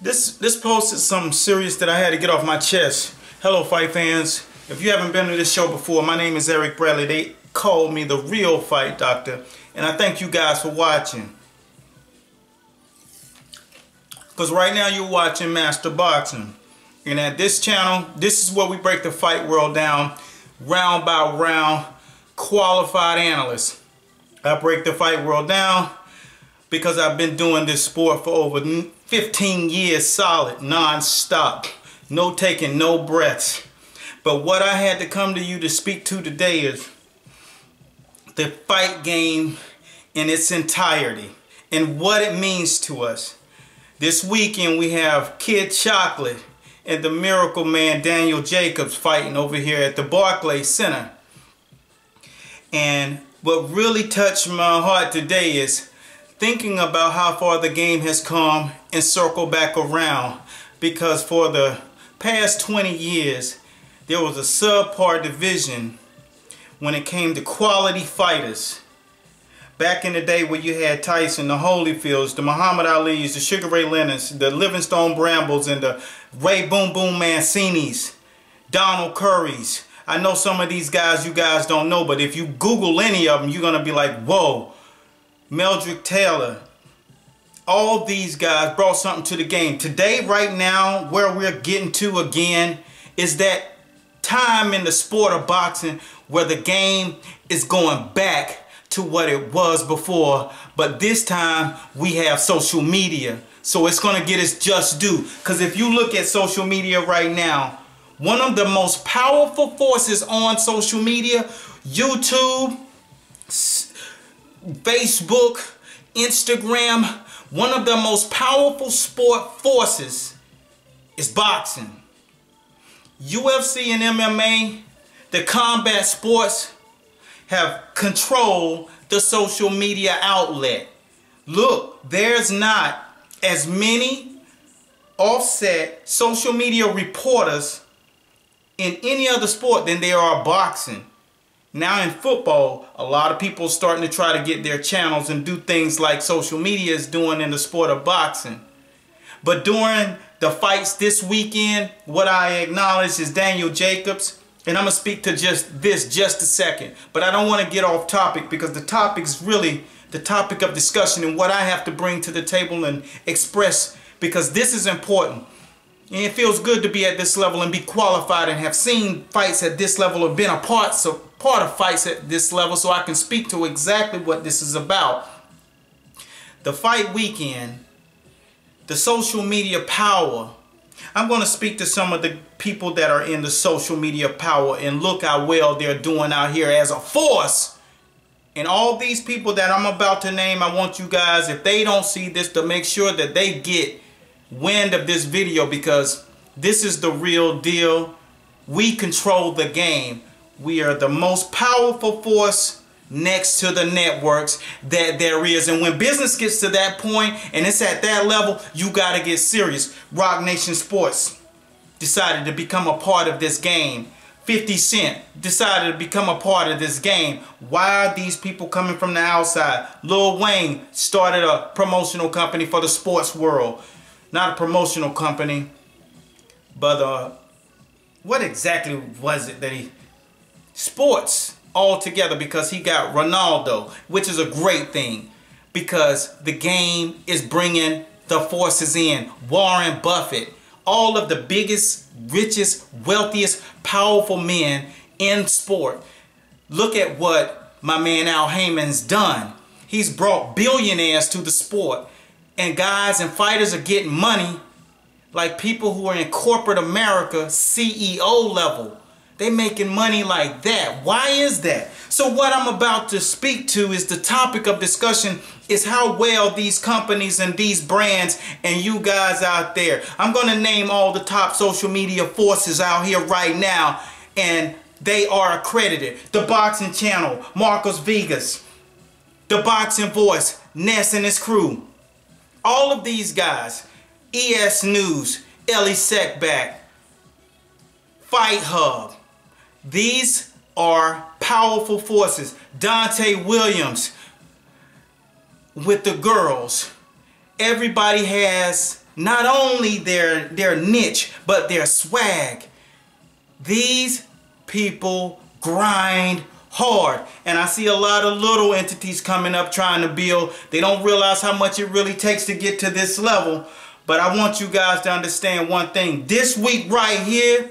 This post is something serious that I had to get off my chest. Hello, fight fans. If you haven't been to this show before, my name is Eric Bradley. They call me the real fight doctor, and I thank you guys for watching. Because right now you're watching Master Boxing, and at this channel, this is where we break the fight world down, round by round, qualified analysts. I break the fight world down because I've been doing this sport for over 15 years solid, non-stop, no taking, no breaths. But what I had to come to you to speak to today is the fight game in its entirety and what it means to us. This weekend we have Kid Chocolate and the Miracle Man Daniel Jacobs fighting over here at the Barclays Center. And what really touched my heart today is thinking about how far the game has come and circle back around, because for the past 20 years there was a subpar division when it came to quality fighters. Back in the day where you had Tyson, the Holyfields, the Muhammad Ali's, the Sugar Ray Leonards, the Livingstone Brambles, and the Ray Boom Boom Mancinis, Donald Currys. I know some of these guys you guys don't know, but if you Google any of them, you're going to be like, whoa. Meldrick Taylor. All these guys brought something to the game. Today, right now, where we're getting to again is that time in the sport of boxing where the game is going back to what it was before, but this time we have social media, so it's going to get its just due. Because if you look at social media right now, one of the most powerful forces on social media, YouTube, Facebook, Instagram, one of the most powerful sport forces is boxing. UFC and MMA, the combat sports, have controlled the social media outlet. Look, there's not as many offset social media reporters in any other sport than there are boxing. Now in football, a lot of people are starting to try to get their channels and do things like social media is doing in the sport of boxing. But during the fights this weekend, what I acknowledge is Daniel Jacobs, and I'm going to speak to just a second. But I don't want to get off topic, because the topic is really the topic of discussion and what I have to bring to the table and express, because this is important. And it feels good to be at this level and be qualified and have seen fights at this level or been a part of fights at this level, so I can speak to exactly what this is about. The fight weekend, the social media power. I'm going to speak to some of the people that are in the social media power and look how well they're doing out here as a force. And all these people that I'm about to name, I want you guys, if they don't see this, to make sure that they get wind of this video, because this is the real deal. We control the game. We are the most powerful force next to the networks that there is. And when business gets to that point and it's at that level, you got to get serious. Rock Nation Sports decided to become a part of this game. 50 Cent decided to become a part of this game. Why are these people coming from the outside? Lil Wayne started a promotional company for the sports world. Not a promotional company, but what exactly was it that he... Sports altogether, because he got Ronaldo, which is a great thing, because the game is bringing the forces in. Warren Buffett, all of the biggest, richest, wealthiest, powerful men in sport. Look at what my man Al Heyman's done. He's brought billionaires to the sport. And guys and fighters are getting money like people who are in corporate America, CEO level. They making money like that. Why is that? So what I'm about to speak to is the topic of discussion is how well these companies and these brands and you guys out there. I'm going to name all the top social media forces out here right now, and they are accredited. The Boxing Channel, Marcos Vegas. The Boxing Voice, Ness and his crew. All of these guys, ES News, Ellie Seckback, Fight Hub. These are powerful forces. Dante Williams with the girls. Everybody has not only their niche, but their swag. These people grind hard. And I see a lot of little entities coming up trying to build. They don't realize how much it really takes to get to this level. But I want you guys to understand one thing. This week right here,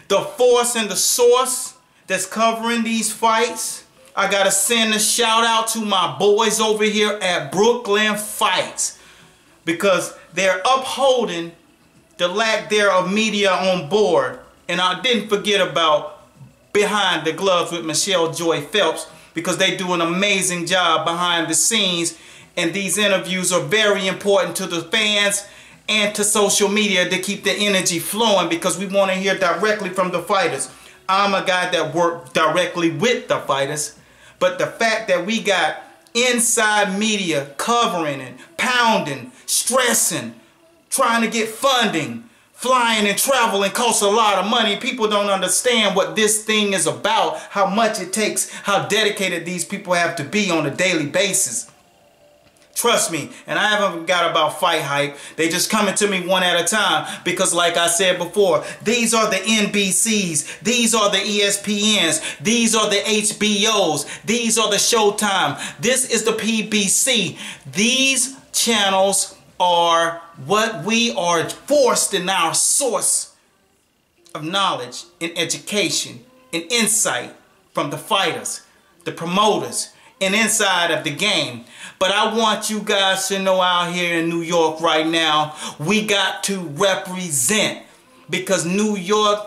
the force and the source that's covering these fights, I gotta send a shout out to my boys over here at Brooklyn Fights, because they're upholding the lack there of media on board. And I didn't forget about Behind the Gloves with Michelle Joy Phelps, because they do an amazing job behind the scenes, and these interviews are very important to the fans and to social media to keep the energy flowing, because we want to hear directly from the fighters. I'm a guy that worked directly with the fighters, but the fact that we got inside media covering and pounding, stressing, trying to get funding, flying and traveling costs a lot of money. People don't understand what this thing is about, how much it takes, how dedicated these people have to be on a daily basis. Trust me, and I haven't got about fight hype. They just coming to me one at a time, because like I said before, these are the NBCs, these are the ESPNs, these are the HBOs, these are the Showtime, this is the PBC. These channels are what we are forced in our source of knowledge and education and insight from the fighters, the promoters, and inside of the game. But I want you guys to know out here in New York right now, we got to represent, because New York,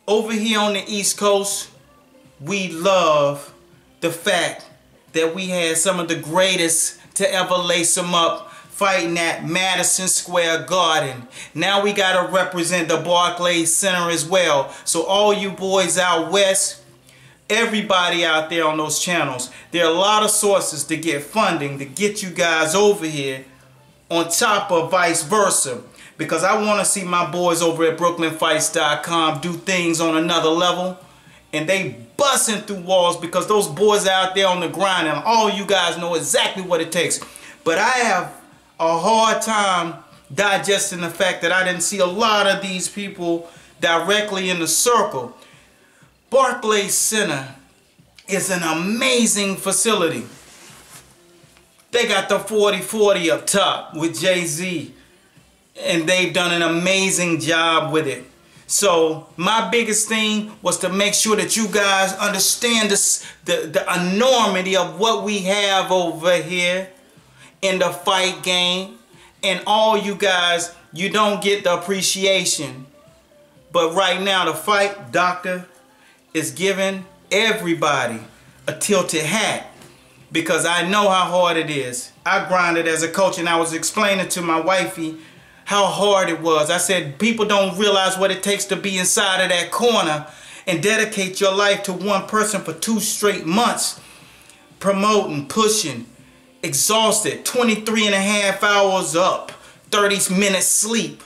over here on the East Coast, we love the fact that we had some of the greatest to ever lace them up fighting at Madison Square Garden. Now we got to represent the Barclays Center as well. So all you boys out west, everybody out there on those channels, there are a lot of sources to get funding to get you guys over here, on top of vice versa, because I want to see my boys over at BrooklynFights.com do things on another level, and they busting through walls, because those boys out there on the grind, and all you guys know exactly what it takes. But I have a hard time digesting the fact that I didn't see a lot of these people directly in the circle. Barclays Center is an amazing facility. They got the 40-40 up top with Jay-Z, and they've done an amazing job with it. So my biggest thing was to make sure that you guys understand the enormity of what we have over here in the fight game. And all you guys, you don't get the appreciation. But right now the fight doctor is giving everybody a tilted hat, because I know how hard it is. I grinded as a coach, and I was explaining to my wifey how hard it was. I said, people don't realize what it takes to be inside of that corner and dedicate your life to one person for 2 straight months, promoting, pushing, exhausted, 23.5 hours up, 30 minutes sleep.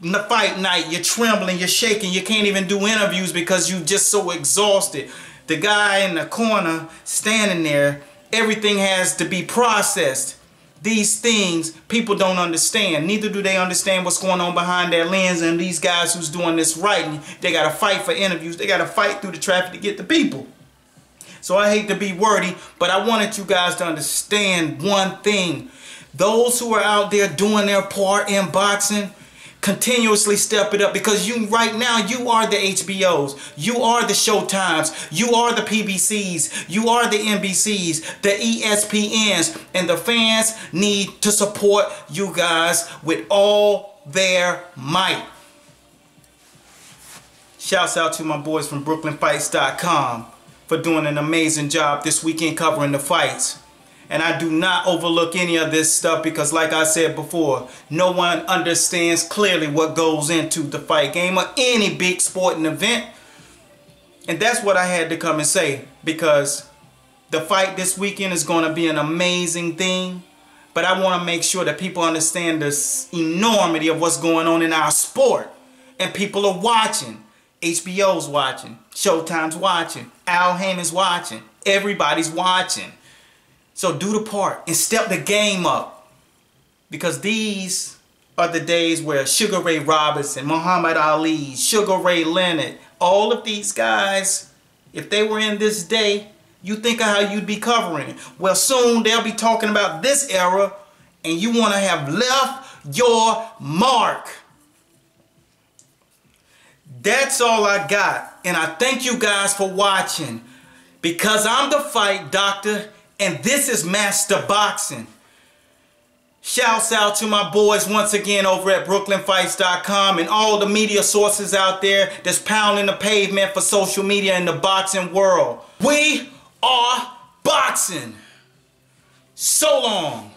The fight night, you're trembling, you're shaking, you can't even do interviews because you're just so exhausted. The guy in the corner standing there, everything has to be processed. These things people don't understand. Neither do they understand what's going on behind their lens, and these guys who's doing this writing, they got to fight for interviews, they got to fight through the traffic to get the people. So I hate to be wordy, but I wanted you guys to understand one thing. Those who are out there doing their part in boxing, continuously step it up, because you right now, you are the HBOs, you are the Showtimes, you are the PBCs, you are the NBCs, the ESPNs, and the fans need to support you guys with all their might. Shouts out to my boys from BrooklynFights.com for doing an amazing job this weekend covering the fights. And I do not overlook any of this stuff, because like I said before, no one understands clearly what goes into the fight game or any big sporting event. And that's what I had to come and say, because the fight this weekend is going to be an amazing thing. But I want to make sure that people understand the enormity of what's going on in our sport. And people are watching. HBO's watching. Showtime's watching. Al Heyman's watching. Everybody's watching. So do the part and step the game up, Because these are the days where Sugar Ray Robinson, Muhammad Ali, Sugar Ray Leonard, all of these guys, if they were in this day, you think of how you'd be covering it. Well, soon they'll be talking about this era, and you want to have left your mark. That's all I got. And I thank you guys for watching. Because I'm the Fight Doctor, and this is Master Boxing. Shouts out to my boys once again over at BrooklynFights.com and all the media sources out there that's pounding the pavement for social media in the boxing world. We are boxing. So long.